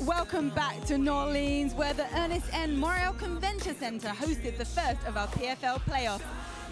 Welcome back to New Orleans, where the Ernest N. Morial Convention Center hosted the first of our PFL playoffs.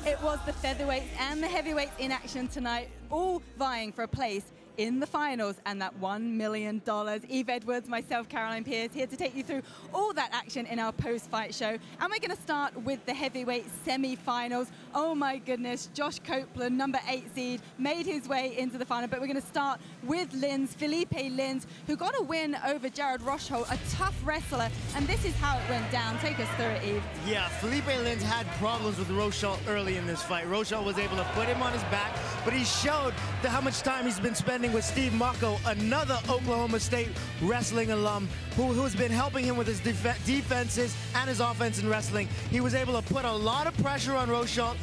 It was the featherweights and the heavyweights in action tonight, all vying for a place in the finals and that $1 million. Yves Edwards, myself, Caroline Pierce, here to take you through all that action in our post-fight show. And we're going to start with the heavyweight semi-finals. Oh my goodness, Josh Copeland, number 8 seed, made his way into the final. But we're going to start with Linds, Felipe Linds, who got a win over Rosholt, a tough wrestler. And this is how it went down. Take us through it, Yves. Yeah, Felipe Linds had problems with Rosholt early in this fight. Rosholt was able to put him on his back, but he showed how much time he's been spending with Steve Marco, another Oklahoma State wrestling alum who's been helping him with his defenses and his offense in wrestling. He was able to put a lot of pressure on Rosholt,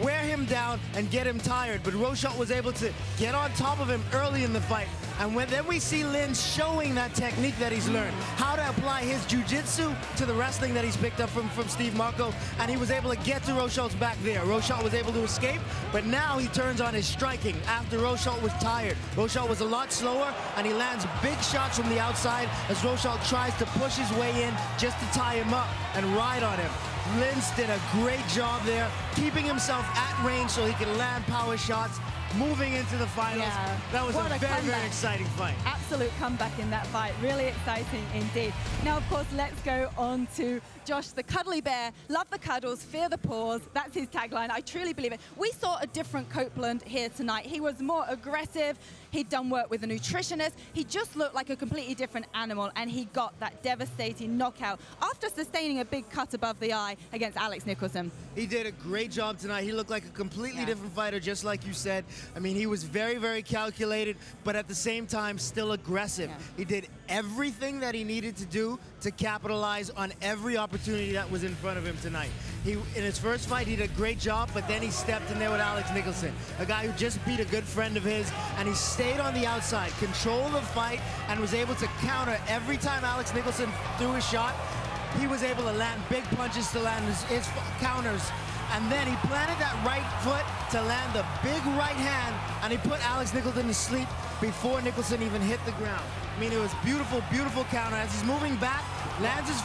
wear him down, and get him tired. But Rosholt was able to get on top of him early in the fight. And then we see Linds showing that technique that he's learned, how to apply his jiu-jitsu to the wrestling that he's picked up from Steve Marco, and he was able to get to Rosholt's back there. Rosholt was able to escape, but now he turns on his striking after Rosholt was tired. Rosholt was a lot slower, and he lands big shots from the outside as Rosholt tries to push his way in just to tie him up and ride on him. Linds did a great job there, keeping himself at range so he can land power shots, moving into the finals. Yeah. That was a very exciting fight. Absolute comeback in that fight. Really exciting indeed. Now, of course, let's go on to Josh, the cuddly bear. Love the cuddles, fear the paws. That's his tagline. I truly believe it. We saw a different Copeland here tonight. He was more aggressive. He'd done work with a nutritionist. He just looked like a completely different animal, and he got that devastating knockout after sustaining a big cut above the eye against Alex Nicholson. He did a great job tonight. He looked like a completely different fighter, just like you said. I mean, he was very calculated, but at the same time, still aggressive. Yeah. He did everything that he needed to do to capitalize on every opportunity that was in front of him tonight. In his first fight, he did a great job, but then he stepped in there with Alex Nicholson, a guy who just beat a good friend of his, and he stayed on the outside, controlled the fight, and was able to counter every time Alex Nicholson threw a shot. He was able to land big punches to land his counters. And then he planted that right foot to land the big right hand, and he put Alex Nicholson to sleep before Nicholson even hit the ground. I mean, it was beautiful counter. As he's moving back, plants his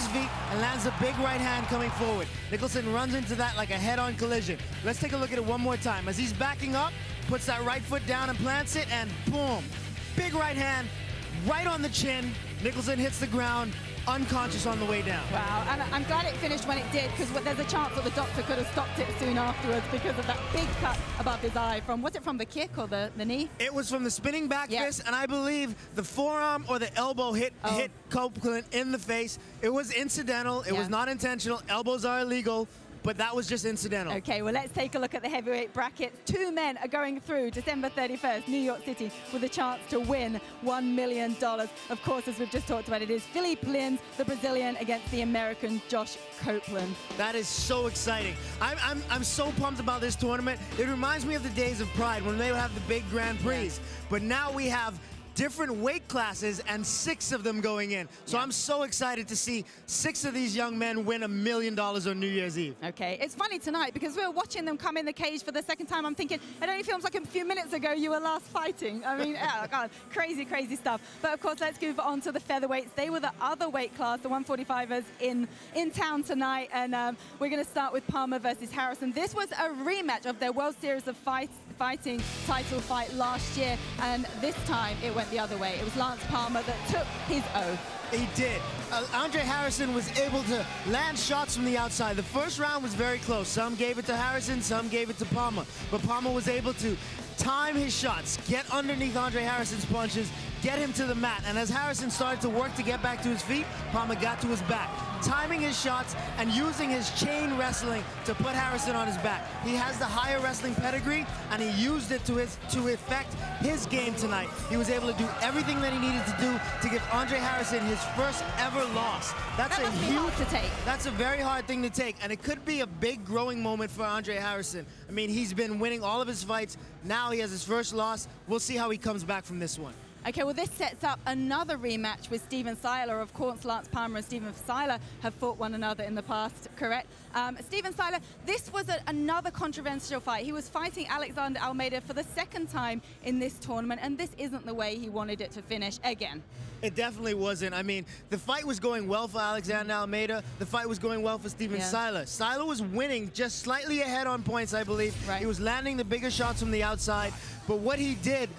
feet, and lands the big right hand coming forward. Nicholson runs into that like a head-on collision. Let's take a look at it one more time. As he's backing up, puts that right foot down and plants it, and boom, big right hand, right on the chin. Nicholson hits the ground, unconscious on the way down. Wow, and I'm glad it finished when it did, because there's a chance that the doctor could have stopped it soon afterwards because of that big cut above his eye. Was it from the kick or the knee? It was from the spinning back fist, and I believe the forearm or the elbow hit Copeland in the face. It was incidental. It was not intentional. Elbows are illegal, but that was just incidental. Okay, well, let's take a look at the heavyweight brackets. 2 men are going through December 31st, New York City, with a chance to win $1 million. Of course, as we've just talked about, it is Felipe Linds, the Brazilian, against the American Josh Copeland. That is so exciting. I'm so pumped about this tournament. It reminds me of the days of Pride when they would have the big Grand Prix. But now we have different weight classes and 6 of them going in. So I'm so excited to see 6 of these young men win $1 million on New Year's Eve. Okay, it's funny tonight because we were watching them come in the cage for the second time. I'm thinking, it only feels like a few minutes ago you were last fighting. I mean, oh God, crazy stuff. But of course, let's move on to the featherweights. They were the other weight class, the 145ers in town tonight. And we're going to start with Palmer versus Harrison. This was a rematch of their World Series of Fighting title fight last year. And this time it went the other way. It was Lance Palmer that took his oath. He did. Andre Harrison was able to land shots from the outside. The first round was very close. Some gave it to Harrison, some gave it to Palmer. But Palmer was able to time his shots, get underneath Andre Harrison's punches, get him to the mat. And as Harrison started to work to get back to his feet, Palmer got to his back, timing his shots and using his chain wrestling to put Harrison on his back. He has the higher wrestling pedigree, and he used it to affect his game tonight. He was able to do everything that he needed to do to give Andre Harrison his first ever loss. That's a huge hard to take. That's a very hard thing to take, and it could be a big growing moment for Andre Harrison. I mean, he's been winning all of his fights. Now he has his first loss. We'll see how he comes back from this one. Okay, well, this sets up another rematch with Steven Sala. Of course, Lance Palmer and Steven Sala have fought one another in the past, correct? Steven Sala, this was another controversial fight. He was fighting Alexander Almeida for the second time in this tournament, and this isn't the way he wanted it to finish again. It definitely wasn't. I mean, the fight was going well for Alexander Almeida. The fight was going well for Steven Sala. Sala was winning just slightly ahead on points, I believe. Right. He was landing the bigger shots from the outside, but what he did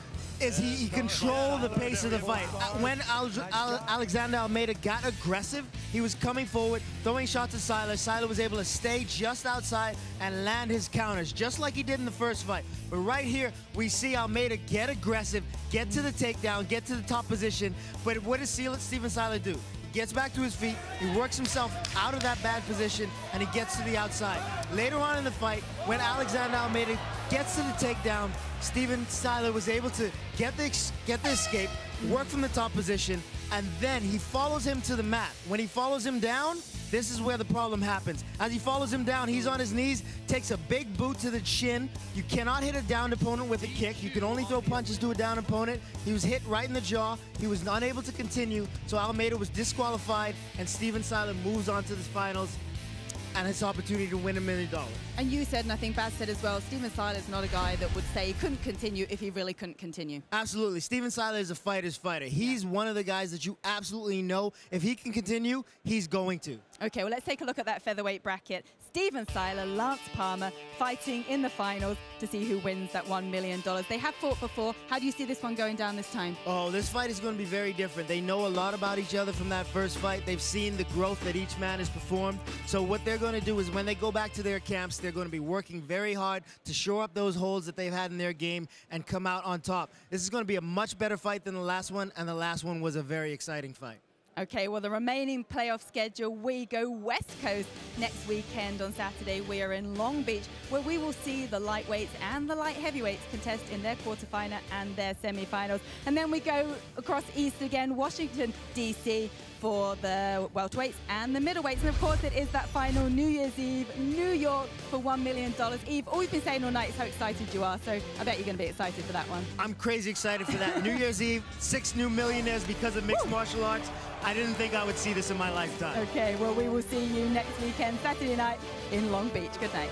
is he controlled the pace of the fight. When Alexander Almeida got aggressive, he was coming forward, throwing shots at Sala. Sala was able to stay just outside and land his counters, just like he did in the first fight. But right here, we see Almeida get aggressive, get to the takedown, get to the top position. But what does Steven Sala do? He gets back to his feet, he works himself out of that bad position, and he gets to the outside. Later on in the fight, when Alexander Almeida gets to the takedown, Steven Sala was able to get the escape, work from the top position, and then he follows him to the mat. When he follows him down, this is where the problem happens. As he follows him down, he's on his knees, takes a big boot to the chin. You cannot hit a downed opponent with a kick. You can only throw punches to a downed opponent. He was hit right in the jaw. He was unable to continue, so Almeida was disqualified, and Steven Sala moves on to the finals and his opportunity to win $1 million. And you said, and I think Baz said as well, Steven Sala is not a guy that would say he couldn't continue if he really couldn't continue. Absolutely. Steven Sala is a fighter's fighter. He's one of the guys that you absolutely know if he can continue, he's going to. Okay, well, let's take a look at that featherweight bracket. Steven Sala, Lance Palmer fighting in the finals to see who wins that $1 million. They have fought before. How do you see this one going down this time? Oh, this fight is going to be very different. They know a lot about each other from that first fight. They've seen the growth that each man has performed. So what they're going to do is when they go back to their camps, they're going to be working very hard to shore up those holes that they've had in their game and come out on top. This is going to be a much better fight than the last one, and the last one was a very exciting fight. Okay, well, the remaining playoff schedule, we go West Coast next weekend on Saturday. We are in Long Beach, where we will see the lightweights and the light heavyweights contest in their quarterfinal and their semifinals. And then we go across east again, Washington, D.C., for the welterweights and the middleweights. And of course, it is that final New Year's Eve, New York, for $1 million. Yves, all you've been saying all night is how excited you are, so I bet you're going to be excited for that one. I'm crazy excited for that. New Year's Eve, 6 new millionaires because of mixed martial arts. I didn't think I would see this in my lifetime. Okay, well, we will see you next weekend, Saturday night in Long Beach. Good night.